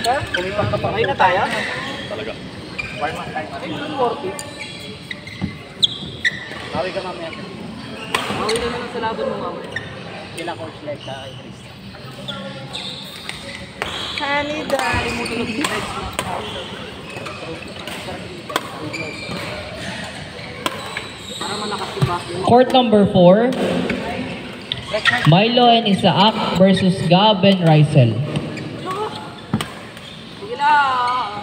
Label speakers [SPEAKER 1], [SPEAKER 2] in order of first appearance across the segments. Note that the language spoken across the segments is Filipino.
[SPEAKER 1] sir. Kumipak ka pa. Ngayon na tayo.
[SPEAKER 2] Talaga.
[SPEAKER 1] Warm up tayo. Ay, 40. Bawi ka mamaya. Bawi na naman sa laban mo mamaya. Kila coach like sa kay Krista. Hanida. Limutan ng legs mo. Para malakas yung basketball.
[SPEAKER 3] Court number 4. Milo and Isaac versus Gab and Rysel.
[SPEAKER 1] Sige lang.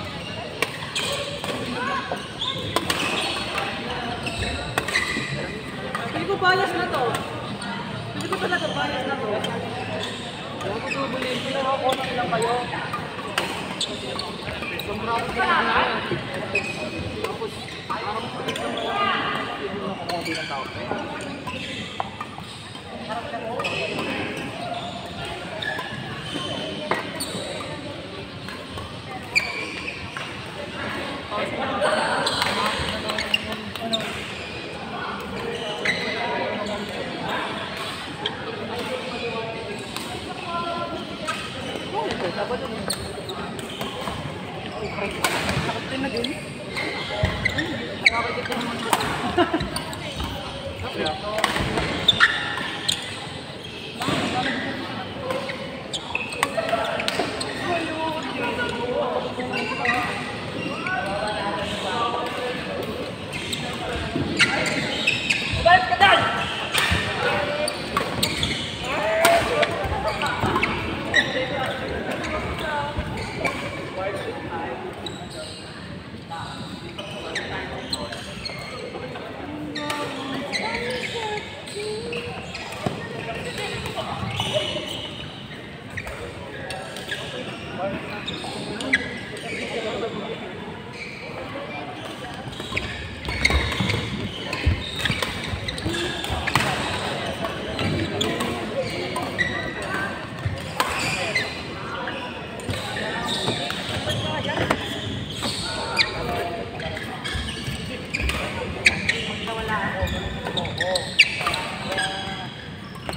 [SPEAKER 1] Hindi ko bias na to. Hindi ko talaga bias na to. Huwag ko tubulin. Ako na lang kayo. Sobrang ako na. Tapos, parang pagkita mo lang. Hindi mo kukunti ng tao.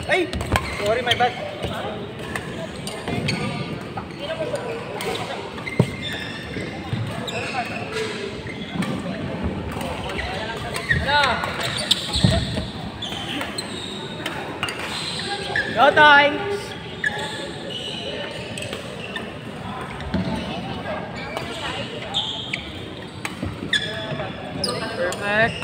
[SPEAKER 1] Ay! Sorry, my bad. Go time! Perfect.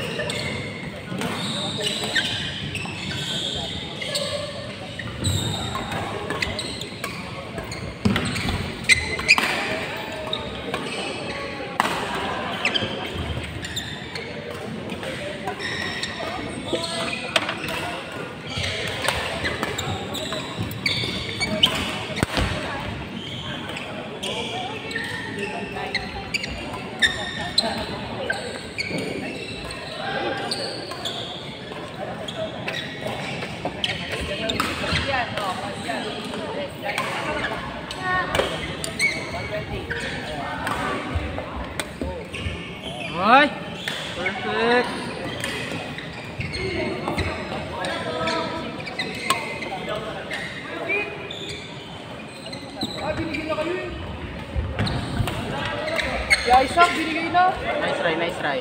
[SPEAKER 1] Ay! Perfect! Binigay na kayo eh! Si Isaac, binigay na! Nice try, nice try.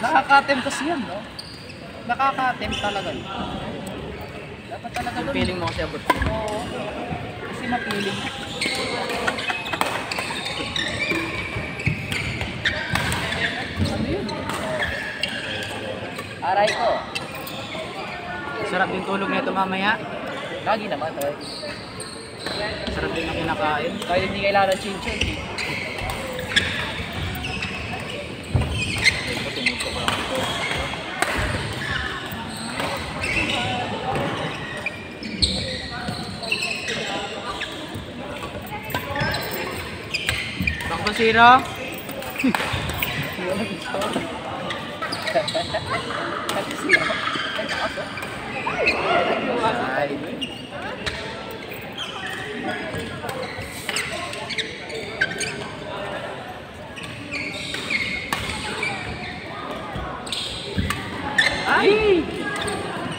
[SPEAKER 1] Nakaka-attempt kasi yan, no? Nakaka-attempt talaga. Dapat talaga doon. Feeling mo kasi abot. Oo. Kasi mapiling. Ano yun? Aray ko. Sarap yung tulog nito mamaya. Lagi naman, eh. Sarap din ang kinakain. Kahit hindi kailangan ng chin-chin. Bakbasira. Ay. Ay!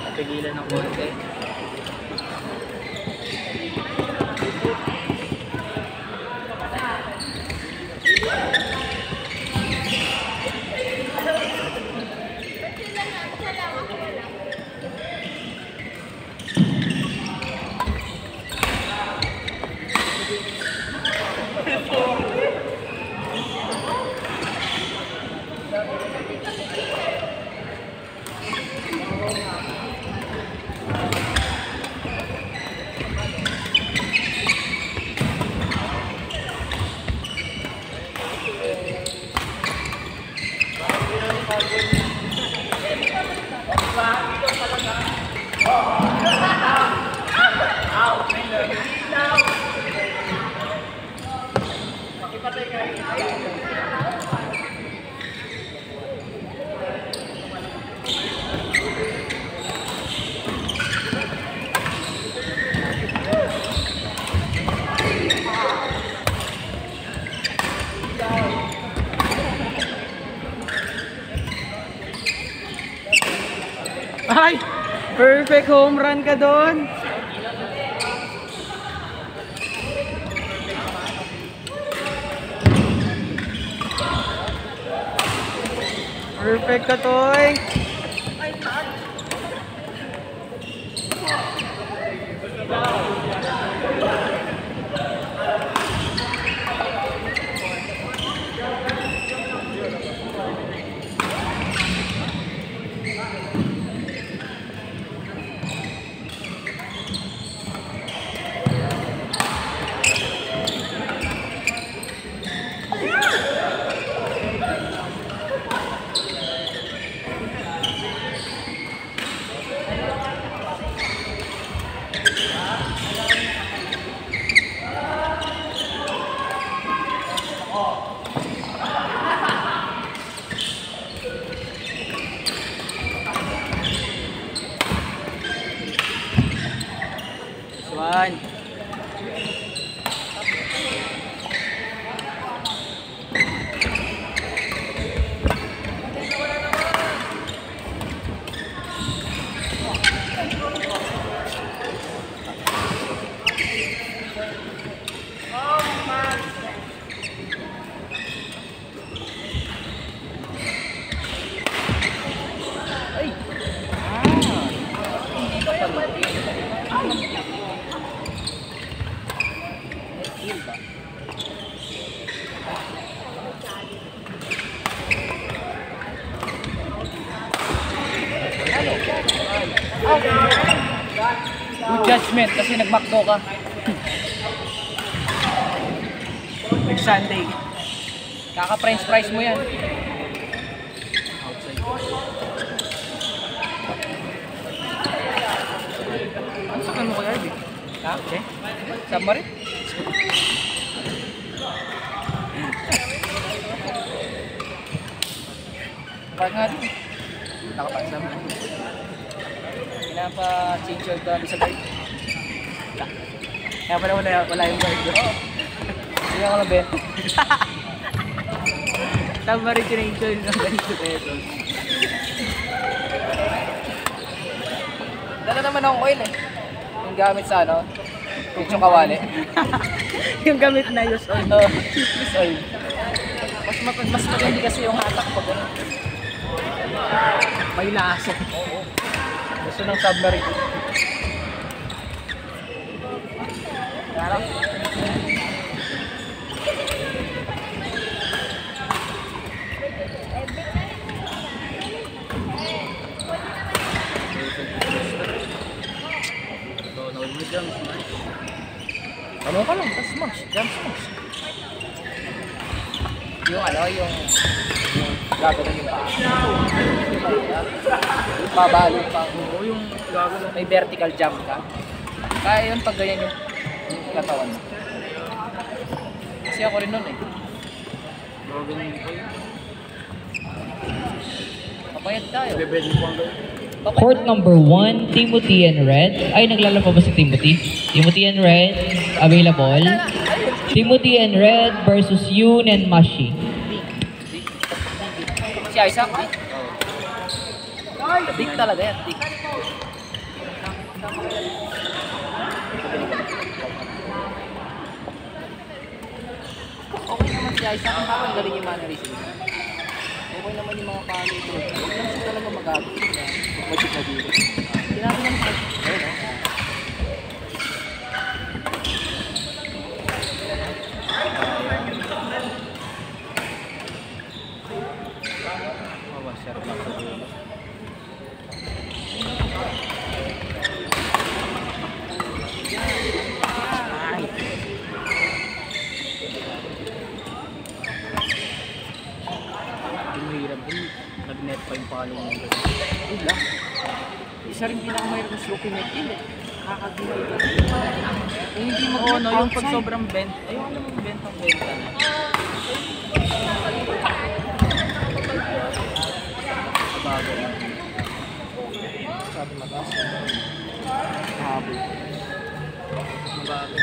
[SPEAKER 1] Napigilan ng konti.
[SPEAKER 2] Ay! Perfect home run ka doon. Perfect ka, Toy. One.
[SPEAKER 1] Good judgment kasi nag-backdo ka.
[SPEAKER 2] Next Sunday.
[SPEAKER 1] Kaka-french fries mo yan.
[SPEAKER 2] Ano sa mo kaya, Ibi?
[SPEAKER 1] Ha? Okay. Submarine? Park nga din. Nakapasam. Pinapa-change oil ko namin sa guard.
[SPEAKER 2] Kaya pala wala yung guard doon.
[SPEAKER 1] Hindi ako nabenta.
[SPEAKER 2] Tama rin sinenjoy ng ganito pesos.
[SPEAKER 1] Dala naman akong oil eh. Yung gamit sa ano, yung kawali.
[SPEAKER 2] Yung gamit na use oil.
[SPEAKER 1] Use oil. Mas maganda kasi yung hatak pag ano.
[SPEAKER 2] May laso.
[SPEAKER 1] Gusto ng submarine. Kaya ano ka lang, tapos smash, jump smash. Yung ano, yung gagawin yung paa. Pabalo pa.
[SPEAKER 2] Oo, yung gagawin.
[SPEAKER 1] May vertical jump ka. Kaya yun pag ganyan yung katawan mo. Kasi ako rin nun eh.
[SPEAKER 2] Gagawin ko yun.
[SPEAKER 1] Papayad tayo.
[SPEAKER 2] Bebed mo pang gawin.
[SPEAKER 3] Court number 1, Timothy and Red. Ay, naglalaro pa ba si Timothy? Timothy and Red, available. Timothy and Red versus Yoon and Mashi.
[SPEAKER 1] Si Isaac? Dik talaga yan, dik. Okay naman si Isaac, ang galing yung mannerism. Okay naman yung mga paano ito. Huwag lang siya talaga mag-agaw. Mag-budget na dito. Ginagawa naman siya. Ayun o. Sarap lang sa dulo. Mahirap din. Nag-net pa yung palo ng gano'n. Yun lang. Isa rin pinakamahirap na stroke net yun eh. Kakagilay ka. Hindi mag-ono yung pag sobrang bent. Ayun naman bent ang benta na. Bago. Sabi mataas. Habol. Bago.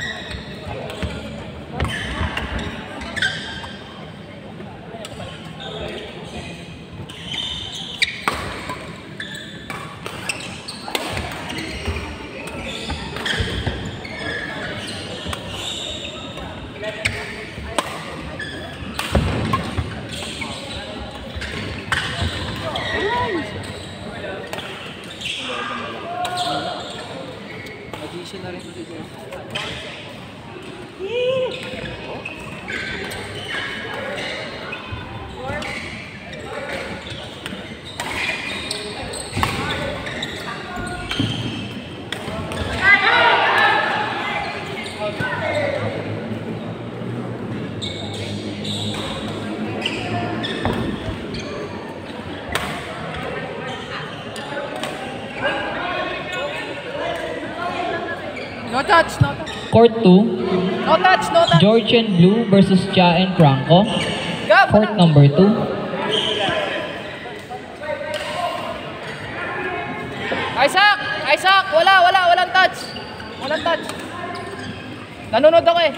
[SPEAKER 1] Addition na rin ito si Jose. No touch, no touch.
[SPEAKER 3] Court 2,
[SPEAKER 1] No touch, no touch.
[SPEAKER 3] George and Blue versus Cha and Franco.
[SPEAKER 1] Gab!
[SPEAKER 3] Court number 2.
[SPEAKER 1] Isaac! Isaac! Walang touch. Walang touch. Nanonood ako eh.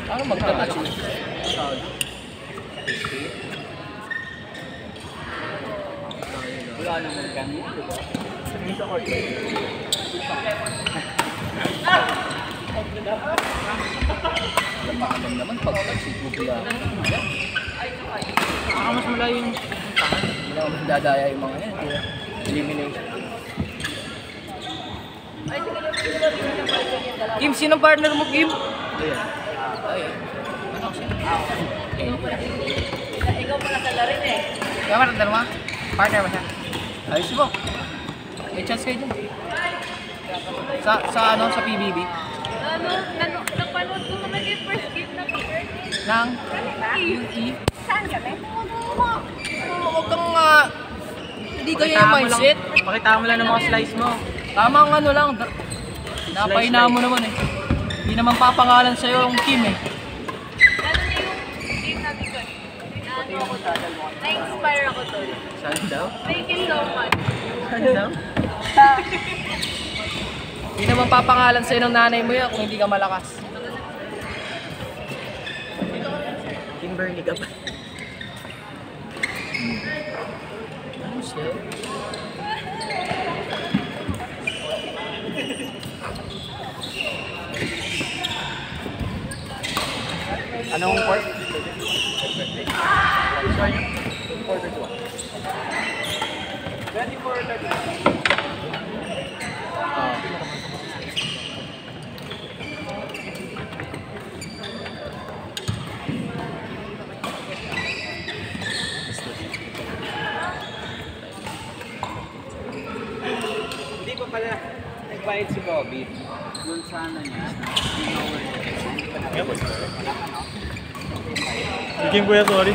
[SPEAKER 1] Ano magta-touch yun? Wala naman kami, diba? Sa court. Alam naman pag-touch ito bula. Mas malayo yung puntahan. Hindi naman dadaya yung mga yan. Elimination. Kim, sinong partner mo, Kim? Ayan. Ayan. Ano siya? Ikaw pala sa larin eh. Kaya partner mo? Partner mo siya? Ayos mo. May chance kayo dyan. Sa PBB?
[SPEAKER 4] Napanood ko naman yung first game ng birthday.
[SPEAKER 1] Nang?
[SPEAKER 4] UE. Saan kami?
[SPEAKER 1] Huwag kang hindi kayo yung mindset.
[SPEAKER 2] Pakita mo lang ng mga slice mo.
[SPEAKER 1] Tamang ano lang. Napahina mo naman eh. Hindi naman papangalan sa'yo yung Kim eh.
[SPEAKER 4] Ano na yung game natin doon? Na-inspire ako doon.
[SPEAKER 1] Saan daw?
[SPEAKER 4] Thank you so much.
[SPEAKER 1] Saan daw? Hindi naman papangalan sa'yo ng nanay mo yan kung hindi ka malakas. Kimberly ka ba? Ano siya? Anong court? Sorry? 4-31. 24-32.
[SPEAKER 2] Hindi pa pala nagbayad si Bobby. Doon sana niya. Sige kuya, sorry.